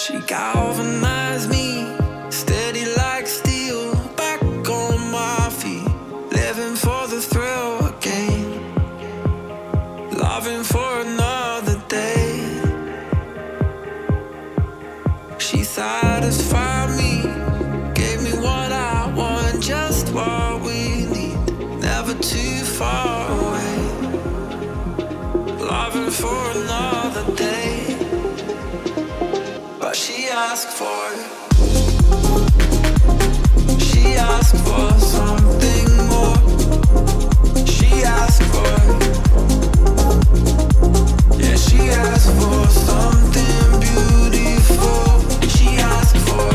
She galvanized me, steady like steel, back on my feet, living for the thrill again, loving for another day. She satisfied me, gave me what I want, just what we need, never too far away, loving for another day. But she asked for something more. She asked for, yeah, she asked for something beautiful. She asked for,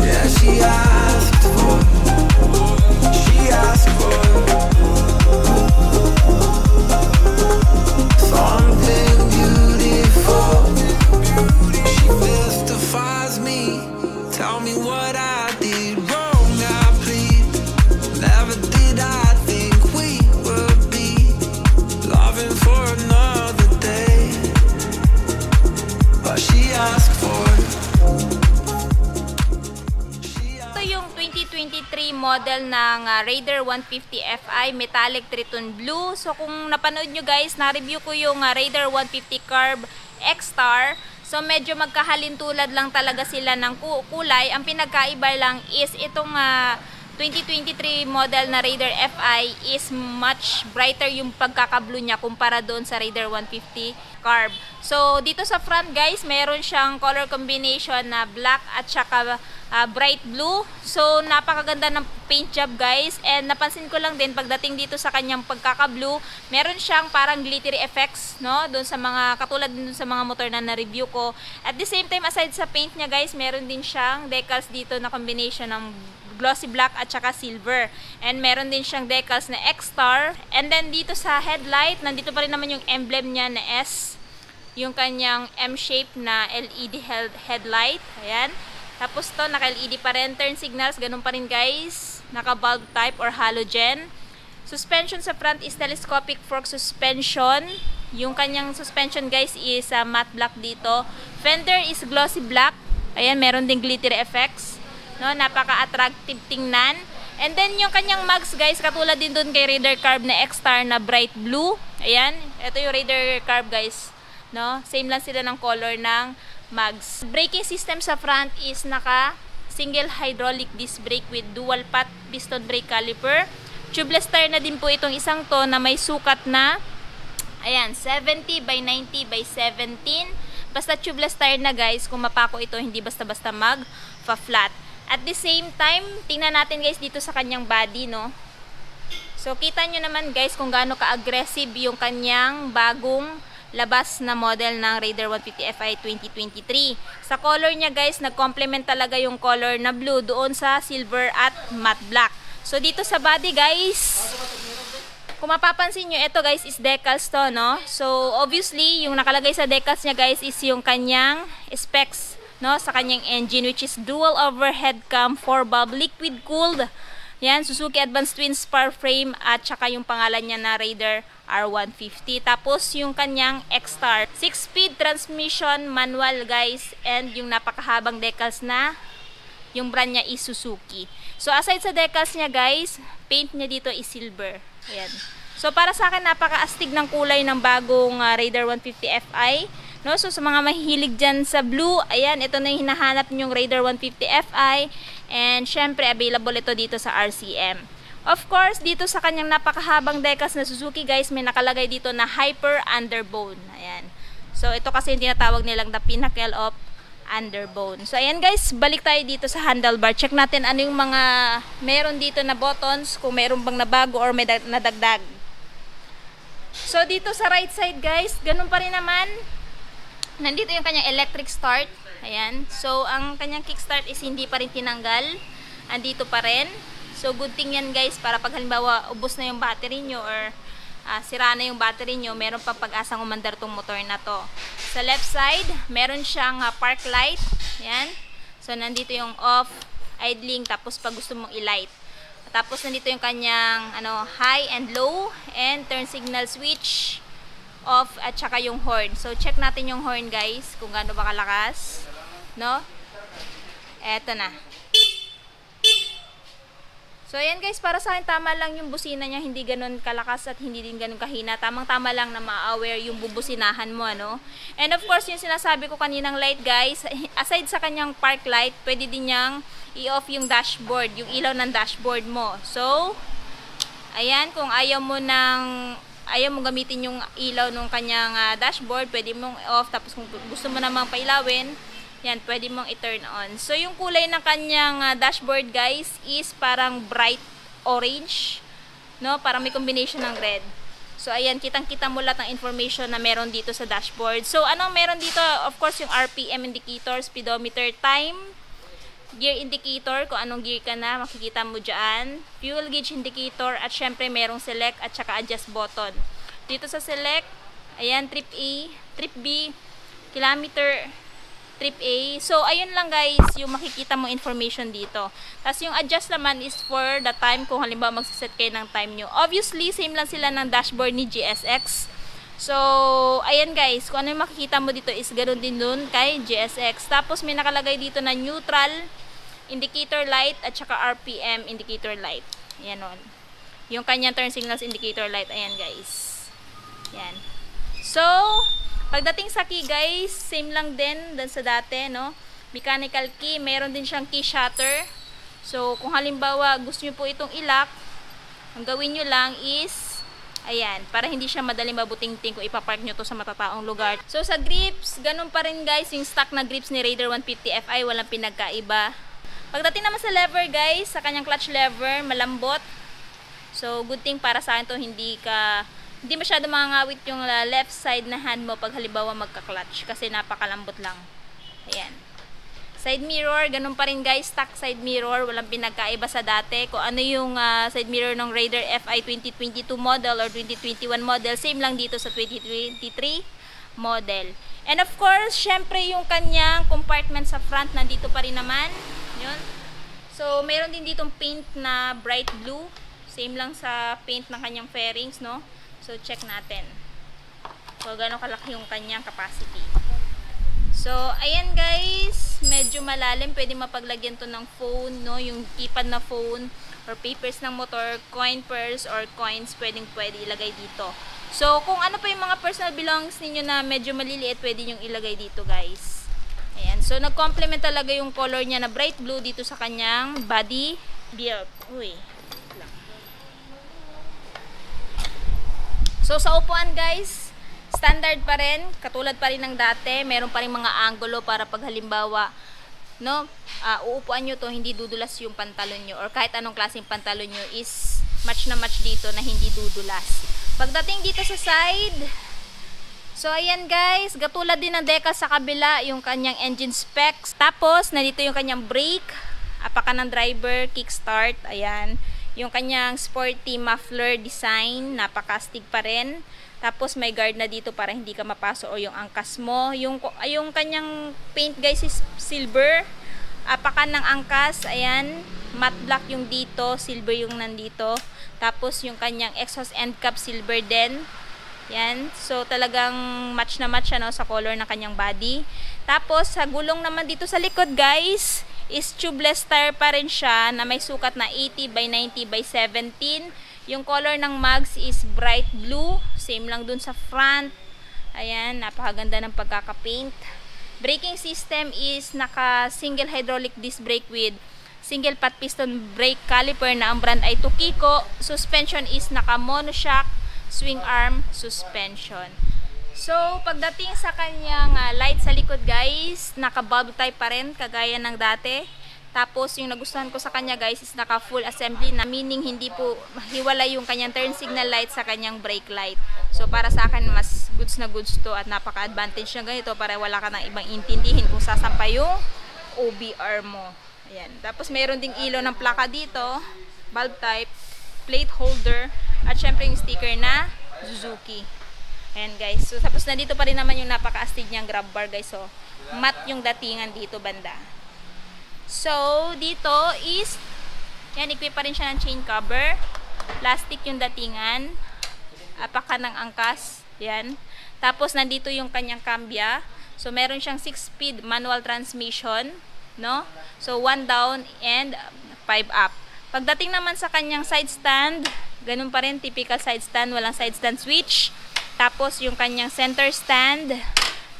yeah, she asked for, she asked for something beautiful. She mystifies me, tell me what I did wrong, I plead. Never did I think we would be loving for another day. But she asked for, Ito yung 2023 model ng Raider 150 Fi Metallic Triton Blue. So kung napanood nyo guys, na-review ko yung Raider 150 Carb X-Star. So medyo magkahalintulad lang talaga sila ng kulay. Ang pinagkaiba lang is itong 2023 model na Raider Fi is much brighter yung pagkaka-blue niya kumpara doon sa Raider 150 Carb. So dito sa front guys, meron siyang color combination na black at saka bright blue. So napakaganda ng paint job guys, and napansin ko lang din pagdating dito sa kanyang pagkaka-blue, meron siyang parang glittery effects, no, doon sa mga katulad din sa mga motor na na-review ko. At the same time, aside sa paint niya guys, meron din siyang decals dito na combination ng glossy black at saka silver. And meron din siyang decals na X-Star. And then dito sa headlight, nandito pa rin naman yung emblem niya na S, yung kanyang M-shape na LED headlight. Ayan. Tapos to, naka-LED pa rin. Turn signals, ganun pa rin guys. Naka-bulb type or halogen. Suspension sa front is telescopic fork suspension. Yung kanyang suspension guys is matte black dito. Fender is glossy black. Ayan, meron ding glittery effects. No, napaka-attractive tingnan. And then yung kanyang mags guys, katulad din dun kay Raider Carb na X-Star na bright blue. Ayan, ito yung Raider Carb guys. No, same lang sila ng color ng mags. Braking system sa front is naka single hydraulic disc brake with dual path piston brake caliper. Tubeless tire na din po itong isang to na may sukat na ayan, 70 by 90 by 17. Basta tubeless tire na guys, kung mapako ito, hindi basta-basta mag-flat. At the same time, tingnan natin guys dito sa kanyang body, no. So kita nyo naman guys kung gaano ka-aggressive yung kanyang bagong labas na model ng Raider 150 Fi 2023. Sa color niya guys, nag-complement talaga yung color na blue doon sa silver at matte black. So dito sa body guys, kung mapapansin nyo, ito guys is decals to, no? So obviously, yung nakalagay sa decals niya guys is yung kanyang specs, no, sa kanyang engine, which is dual overhead cam 4-valve liquid cooled. Yan, Suzuki Advanced Twin Spar Frame at saka yung pangalan niya na Raider R150. Tapos yung kanyang X-Star 6-speed transmission manual guys, and yung napakahabang decals na yung brand niya is Suzuki. So aside sa decals niya guys, paint niya dito is silver. Ayan. So para sa akin, napaka-astig ng kulay ng bagong Raider 150 Fi. No, so sa mga mahihilig dyan sa blue, ayan, ito na yung hinahanap nyong Raider 150 Fi. And syempre, available ito dito sa RCM. Of course, dito sa kanyang napakahabang decals na Suzuki guys, may nakalagay dito na Hyper Underbone. Ayan. So ito kasi yung tinatawag nilang the pinnacle of underbone. So ayan guys, balik tayo dito sa handlebar. Check natin ano yung mga meron dito na buttons, kung meron bang nabago or may nadagdag. So dito sa right side guys, ganun pa rin naman. Nandito yung kanyang electric start. Ayan. So ang kanyang kickstart is hindi pa rin tinanggal. Andito pa rin. So good thing yan guys, para pag halimbawa ubos na yung battery nyo or sira na yung battery nyo, meron pa pag-asang umandar tong motor na to. Sa left side, meron siyang park light. Ayan. So nandito yung off, idling, tapos pag gusto mong i-light. Tapos nandito yung kanyang high and low and turn signal switch. off at saka yung horn. So, check natin yung horn guys, kung gaano ba kalakas. No? Eto na. So, ayan guys, para sa akin, tama lang yung busina niya, hindi ganun kalakas at hindi din ganun kahina. Tamang-tama lang na ma-aware yung bubusinahan mo, ano? And of course, yung sinasabi ko kaninang light guys, aside sa kanyang park light, pwede din niyang i-off yung dashboard, yung ilaw ng dashboard mo. So, ayan, kung ayaw mo gamitin yung ilaw ng kanyang dashboard, pwede mong off. Tapos kung gusto mo namang pailawin, yan, pwede mong i-turn on. So, yung kulay ng kanyang dashboard, guys, is parang bright orange. No? Parang may combination ng red. So, ayan, kitang-kita mo lahat ng information na meron dito sa dashboard. So, anong meron dito? Of course, yung RPM indicator, speedometer, time, gear indicator, kung anong gear ka na, makikita mo dyan. Fuel gauge indicator, at syempre merong select at saka adjust button. Dito sa select, ayan, trip A, trip B, kilometer, trip A. So, ayun lang guys, yung makikita mo information dito. Tapos yung adjust naman is for the time, kung halimbawa magsiset kayo ng time nyo. Obviously, same lang sila ng dashboard ni GSX. So, ayan guys, kung ano yung makikita mo dito is ganoon din dun kay GSX. Tapos may nakalagay dito na neutral indicator light at saka RPM indicator light. Ayan on. Yung kanyang turn signals indicator light. Ayan guys. Ayan. So, pagdating sa key guys, same lang din dun sa dati, no? Mechanical key, meron din siyang key shutter. So, kung halimbawa gusto nyo po itong i-lock, ang gawin nyo lang is, ayan, para hindi siya madaling mabuting-ting kung ipapark nyo to sa matataong lugar. So, sa grips, ganun pa rin guys, yung stock na grips ni Raider 150 Fi, walang pinagkaiba. Pagdating naman sa lever guys, sa kanyang clutch lever, malambot. So, good thing para sa akin to, hindi masyado mangangawit yung left side na hand mo pag halimbawa magka-clutch kasi napakalambot lang. Ayan. Side mirror, ganun pa rin guys, stock side mirror, walang pinagkaiba sa dati. Kung ano yung side mirror ng Raider Fi 2022 model or 2021 model, same lang dito sa 2023 model. And of course, syempre yung kanyang compartment sa front, nandito pa rin naman. Yun. So, meron din ditong paint na bright blue. Same lang sa paint ng kanyang fairings, no? So, check natin. So, gano'ng kalaki yung kanyang capacity. So, ayan guys. Medyo malalim. Pwede mapaglagyan to ng phone, no? Yung keypad na phone or papers ng motor, coin purse or coins, pwede ilagay dito. So, kung ano pa yung mga personal belongings ninyo na medyo maliliit, pwede yung ilagay dito guys. Ayan. So, nag-complement talaga yung color niya na bright blue dito sa kanyang body build. Uy. So, sa upuan guys, standard pa rin, katulad pa rin ng dati, meron pa rin mga angulo para pag halimbawa, no, uupuan nyo to, hindi dudulas yung pantalon nyo, or kahit anong klaseng pantalon nyo is match na match dito na hindi dudulas. Pagdating dito sa side, so ayan guys, katulad din ng Deca sa kabila, yung kanyang engine specs. Tapos, nandito yung kanyang brake, apakan ng driver, kickstart, ayan. Yung kanyang sporty muffler design, napakastig pa rin. Tapos may guard na dito para hindi ka mapaso o yung angkas mo. Yung kanyang paint guys is silver. Apakan ng angkas, ayan. Matte black yung dito, silver yung nandito. Tapos yung kanyang exhaust end cap silver din. Yan. So talagang match na match ano, sa color ng kanyang body. Tapos sa gulong naman dito sa likod guys, is tubeless tire pa rin siya na may sukat na 80 by 90 by 17. Yung color ng mags is bright blue. Same lang dun sa front. Ayan, napakaganda ng pagkakapaint. Braking system is naka single hydraulic disc brake with single pot piston brake caliper na ang brand ay Tokiko. Suspension is naka monoshock swing arm suspension. So, pagdating sa kanyang light sa likod guys, naka bulb type pa rin, kagaya ng dati. Tapos, yung nagustuhan ko sa kanya guys is naka full assembly na meaning hindi po hiwalay yung kanyang turn signal light sa kanyang brake light. So, para sa akin, mas goods na goods to at napaka-advantage na ganito para wala ka ng ibang intindihin kung sasampay yung OBR mo. Ayan. Tapos, meron ding ilaw ng plaka dito, bulb type, plate holder, at syempre yung sticker na Suzuki. Ayan guys. So, tapos nandito pa rin naman yung napaka-astig niyang grab bar guys. So, matte yung datingan dito banda. So, dito is, yan, equip pa rin siya ng chain cover. Plastic yung datingan. Apakan ng angkas. Yan. Tapos nandito yung kanyang cambia. So meron siyang 6-speed manual transmission, no? So 1 down and 5 up. Pagdating naman sa kanyang side stand, ganun pa rin, typical side stand, walang side stand switch. Tapos yung kanyang center stand,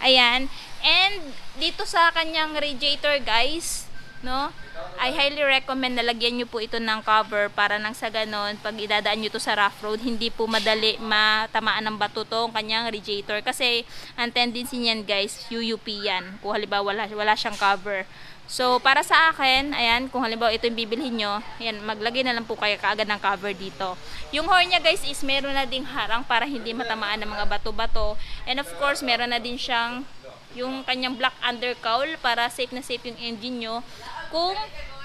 ayan. And dito sa kanyang radiator guys, no, I highly recommend na lagyan nyo po ito ng cover para nang sa ganon, pag idadaan nyo to sa rough road, hindi po madali matamaan ng bato tong kanyang radiator. Kasi ang tendency niyan guys, UUP yan. Kung halimbawa wala siyang cover. So, para sa akin, ayan, kung halimbawa ito yung bibilhin nyo, ayan, maglagay na lang po kayo kaagad ng cover dito. Yung horn niya guys is meron na ding harang para hindi matamaan ng mga bato-bato. And of course, meron na din siyang yung kanyang black undercowl para safe na safe yung engine nyo. Kung,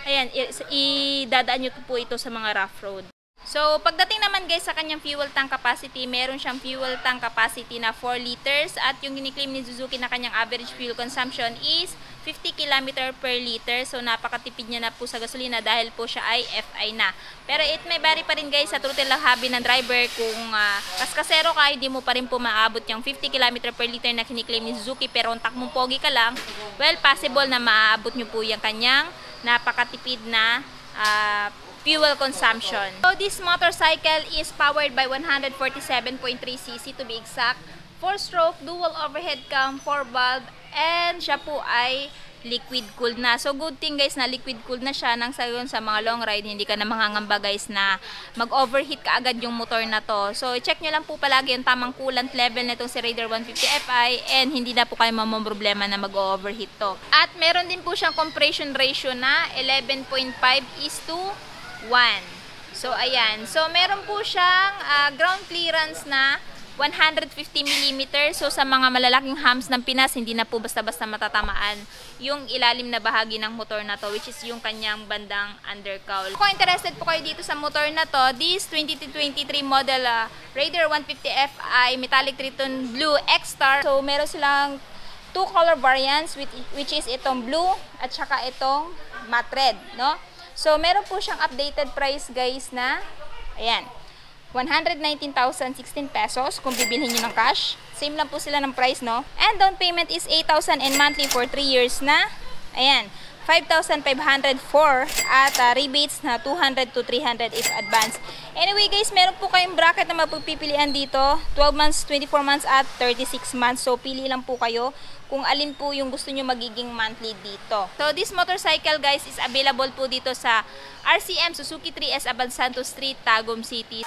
ayan, idadaan nyo po ito sa mga rough road. So, pagdating naman guys sa kanyang fuel tank capacity, meron siyang fuel tank capacity na 4 liters at yung giniklaim ni Suzuki na kanyang average fuel consumption is 50 km per liter. So, napakatipid niya na po sa gasolina dahil po siya ay FI na. Pero it may vary pa rin guys sa throttle hobby ng driver. Kung kaskasero ka, hindi mo pa rin po maabot yung 50 km per liter na kiniklaim ni Suzuki. Pero ang takmong pogi ka lang, well, possible na maaabot nyo po yung kanyang napakatipid na fuel consumption. So this motorcycle is powered by 147.3cc to be exact. 4-stroke, dual overhead cam, 4-valve, and siya po ay liquid cooled na. So good thing guys na liquid cooled na siya nang sa mga long ride, hindi ka na mangangamba guys na mag-overheat ka agad yung motor na to. So check nyo lang po palagi yung tamang coolant level nitong si Raider 150 Fi and hindi na po kayo mamomroblema na mag-overheat to. At meron din po siyang compression ratio na 11.5:1. So, ayan. So, meron po siyang ground clearance na 150mm. So, sa mga malalaking hams ng Pinas, hindi na po basta-basta matatamaan yung ilalim na bahagi ng motor na to, which is yung kanyang bandang undercowl. Kung interested po kayo dito sa motor na to, this 2023 model Raider 150 Fi Metallic Triton Blue X-Star. So, meron silang 2 color variants, which is itong blue at saka itong matte red, no? So, meron po siyang updated price guys na, ayan, 119,016 pesos kung bibilhin nyo ng cash. Same lang po sila ng price, no? And down payment is 8,000 and monthly for 3 years na, ayan, 5,504 at rebates na 200 to 300 if advance. Anyway guys, meron po kayong bracket na mapagpipilian dito, 12 months, 24 months at 36 months. So, pili lang po kayo kung alin po yung gusto nyo magiging monthly dito. So, this motorcycle guys is available po dito sa RCM Suzuki 3S Abansanto Street, Tagum City.